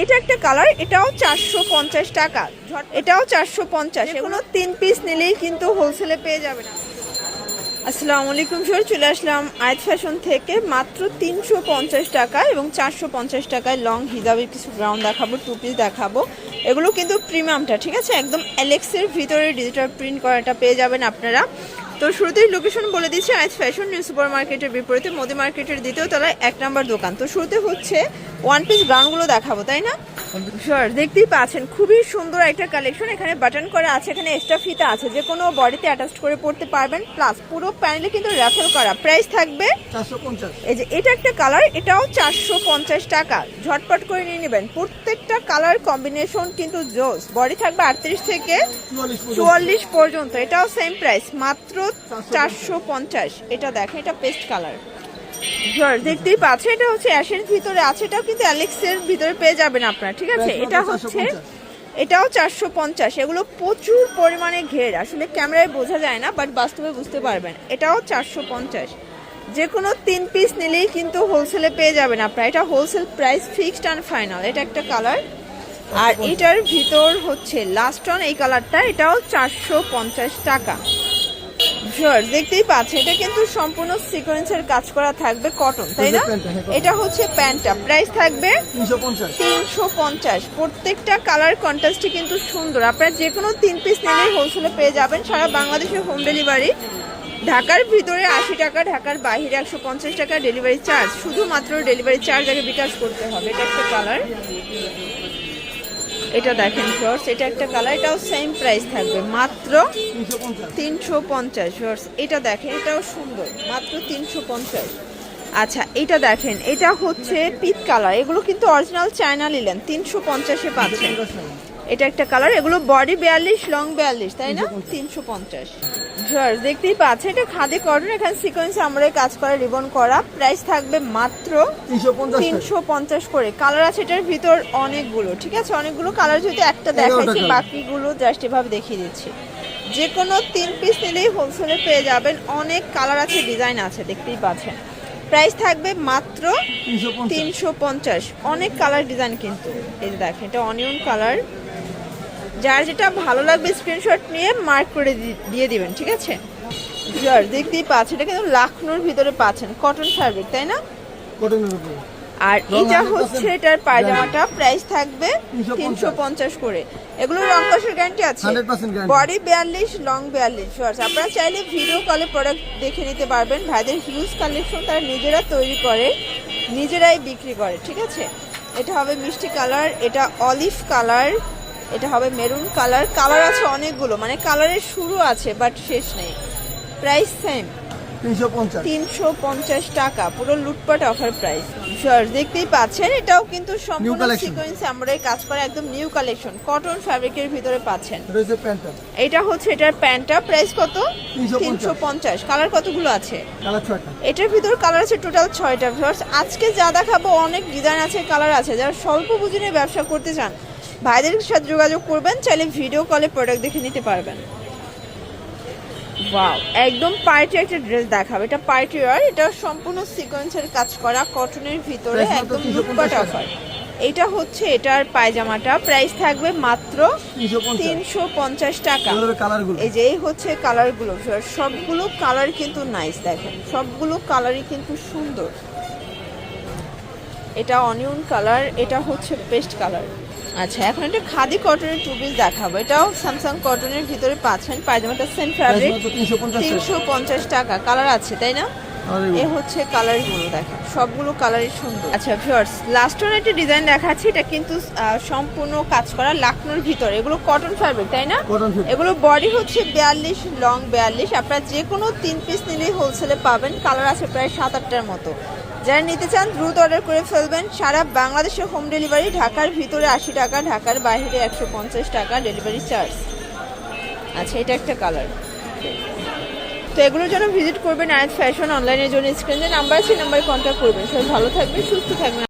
এটা একটা কালার, এটাও 450 টাকা, এটাও 450। এগুলো 3 পিস নিলেই কিন্তু হোলসেলে পেয়ে যাবেন। আসসালামু আলাইকুম স্যার, চলে আসলাম আয়াত ফ্যাশন থেকে। মাত্র 350 টাকা এবং 450 টাকায় লং হিজাবের কিছু গ্রাউন্ড দেখাবো, 2 পিস দেখাবো। এগুলো কিন্তু প্রিমিয়ামটা, ঠিক আছে, একদম অ্যালেক্সের ভিতরে ডিজিটাল প্রিন্ট করাটা পেয়ে যাবেন আপনারা। তো শুরুতেই লোকেশন বলে দিচ্ছি, আয়াত ফ্যাশন নিউ সুপার মার্কেটের বিপরীতে মোদি মার্কেটের 2য় তলায় 1 নম্বর দোকান। তো শুরুতে হচ্ছে 1 পিস গ্রাউন্ডগুলো দেখাবো, তাই না স্যার? দেখতেই পাচ্ছেন খুবই সুন্দর একটা কালেকশন। এখানে বাটন করা আছে, এখানে এক্সট্রা ফিতা আছে, যে কোনো বডিতে অ্যাটাচ করে পড়তে পারবেন। প্লাস পুরো প্যানেলে কিন্তু র্যাফেল করা। প্রাইস থাকবে 450। এই যে এটা একটা কালার, এটাও 450 টাকা। ঝটপট করে নিয়ে নেবেন। প্রত্যেকটা কালার কম্বিনেশন কিন্তু জোস। বডি থাকবে 38 থেকে 44 পর্যন্ত। এটাও সেম প্রাইস, মাত্র 450। এটা দেখেন, এটা পেস্ট কালার। দেখতেই পাচ্ছেন, এটা হচ্ছে অ্যাশের ভিতরে আছে, এটাও কিন্তু অ্যালেক্সের ভিতরে পেয়ে যাবেন আপনারা, ঠিক আছে। এটা হচ্ছে, এটাও 450। এগুলো প্রচুর পরিমাণে ঘের, আসলে ক্যামেরায় বোঝা যায় না, বাট বাস্তবে বুঝতে পারবেন। এটাও 450। যে কোনো 3 পিস নিলেই কিন্তু হোলসেলে পেয়ে যাবেন আপনারা। এটা wholesale price, fixed and final. এটা একটা কালার, আর এটার ভিতর হচ্ছে লাস্ট অন এই কালারটা, এটাও 450 টাকা। দেখতেই পাচ্ছেন, এটা কিন্তু সম্পূর্ণ সিকোয়েন্সের কাজ করা থাকবে, কটন, তাই না? এটা হচ্ছে প্যান্টটা, প্রাইস থাকবে 350। প্রত্যেকটা কালার কন্ট্রাস্টই কিন্তু সুন্দর। আপনারা যে কোনো 3 পিস নিলেই হোলসেলে পেয়ে যাবেন। সারা বাংলাদেশে হোম ডেলিভারি। ঢাকার ভিতরে 80 টাকা, ঢাকার বাইরে 150 টাকা ডেলিভারি চার্জ। শুধুমাত্র ডেলিভারি চার্জ আগে বিকাশ করতে হবে। এটা একটা কালার, এটা দেখেন শর্টস, এটা একটা কালার, এটাও সেম প্রাইস থাকবে, মাত্র 350 শর্টস। এটা দেখেন, এটাও সুন্দর, মাত্র 350। আচ্ছা, এটা দেখেন, এটা হচ্ছে পিট কালার। এগুলো কিন্তু অরিজিনাল চায়না লিলেন, 350-এ পাচ্ছেন। এটা একটা কালার, এগুলো বডি 42, লং 42, তাই না? 350। দেখতেই পাচ্ছেন, এটা খাদি কটন, এখানে সিকোয়েন্স আমরা কাজ করা, রিবন করা। প্রাইস থাকবে মাত্র 350 করে। কালার আছে এটার ভিতর অনেকগুলো, ঠিক আছে, অনেকগুলো কালার। যদি একটা দেখাচ্ছি, বাকিগুলো জাস্ট এভাবে দেখিয়ে দিচ্ছি। যে কোনো 3 পিস নিলেই হোলসেলে পেয়ে যাবেন। অনেক কালার আছে, ডিজাইন আছে, দেখতেই পাচ্ছেন। প্রাইস থাকবে মাত্র 350। অনেক কালার ডিজাইন কিন্তু। এই যে দেখেন, এটা অনিয়ন কালার। যার যেটা ভালো লাগবে স্ক্রিনশট নিয়ে মার্ক করে দিয়ে দিবেন, ঠিক আছে। দেখতেই পাচ্ছেন, এটা কিন্তু লাখনোর ভিতরে পাচ্ছেন, কটন ফ্যাব্রিক, তাই না? আর এটা হচ্ছে এটার পায়জামাটা, প্রাইস থাকবে 350 করে। এগুলো রং কষের গ্যারান্টি আছে, বডি 42, লং 42। আপনারা চাইলে ভিডিও কলে প্রোডাক্ট দেখে নিতে পারবেন। ভাইদের হিউজ কালেকশন, তারা নিজেরা তৈরি করে, নিজেরাই বিক্রি করে, ঠিক আছে। এটা হবে মিষ্টি কালার, এটা অলিভ কালার, এটা হবে মেরুন কালার। কালার আছে অনেকগুলো, মানে কালারের শুরু আছে বাট শেষ নেই। প্রাইস সেম, 350 টাকা। পুরো লুটপাট অফার প্রাইস। দেখতেই পাচ্ছেন, এটাও কিন্তু সম্পূর্ণ সিকোয়েন্স আমরাই কাজ করা, একদম নিউ কালেকশন, কটন ফ্যাব্রিকের ভিতরে পাচ্ছেন। এটা হচ্ছে এটার প্যান্টটা, প্রাইস কত? 350। কালার কতগুলো আছে? এটার ভিতর কালার আছে টোটাল 6টা। আজকে যা দেখাবো অনেক ডিজাইন আছে, কালার আছে। যারা স্বল্প পুঁজি নিয়ে ব্যবসা করতে চান, ভাইদের সাথে যোগাযোগ করবেন, চাইলে ভিডিও কলে প্রোডাক্ট দেখে নিতে পারবেন। ওয়াও, একদম পার্টি একটা ড্রেস দেখাবে। এটা পার্টি ওয়্যার, এটা সম্পূর্ণ সিকোয়েন্সের কাজ করা, কটনের ভিতরে, একদম লুটপাট অফার। এটা হচ্ছে এটার পায়জামাটা, প্রাইস থাকবে মাত্র 350 টাকা। এই যে এই হচ্ছে কালারগুলো, সবগুলো কালার কিন্তু নাইস, দেখেন সবগুলো কালারই কিন্তু সুন্দর। এটা অনিয়ন কালার, এটা হচ্ছে পেস্ট কালার। আচ্ছা, এখন একটা খাদি কটনের 2 পিস দেখাবো। এটাও স্যামসাং কটনের ভিতরে পাচ্ছেন। পায়জামাটা সেম ফ্যাব্রিক, 350 টাকা। কালার আছে, তাই না? এ হচ্ছে কালারগুলো, দেখেন সবগুলো কালারই সুন্দর। আচ্ছা ভিউয়ার্স, লাস্ট ওয়ান একটা ডিজাইন দেখাচ্ছি, এটা কিন্তু সম্পূর্ণ কাজ করা লাখনোর ভিতরে। এগুলো কটন ফ্যাব্রিক, তাই না? এগুলো বডি হচ্ছে 42, লং 42। আপনারা যে কোনো 3 পিস নিলেই হোলসেলে পাবেন। কালার আছে প্রায় 7-8টার মতো। যারা নিতে চান দ্রুত অর্ডার করে ফেলবেন। সারা বাংলাদেশে হোম ডেলিভারি। ঢাকার ভিতরে 80 টাকা, ঢাকার বাইরে 150 টাকা ডেলিভারি চার্জ। আচ্ছা, এটা একটা কালার। তো এগুলোর জন্য ভিজিট করবেন আয়াত ফ্যাশন। অনলাইনের জন্য স্ক্রিনে নাম্বার আছে, নাম্বারে কন্ট্যাক্ট করবেন। সবাই ভালো থাকবেন, সুস্থ থাকবেন।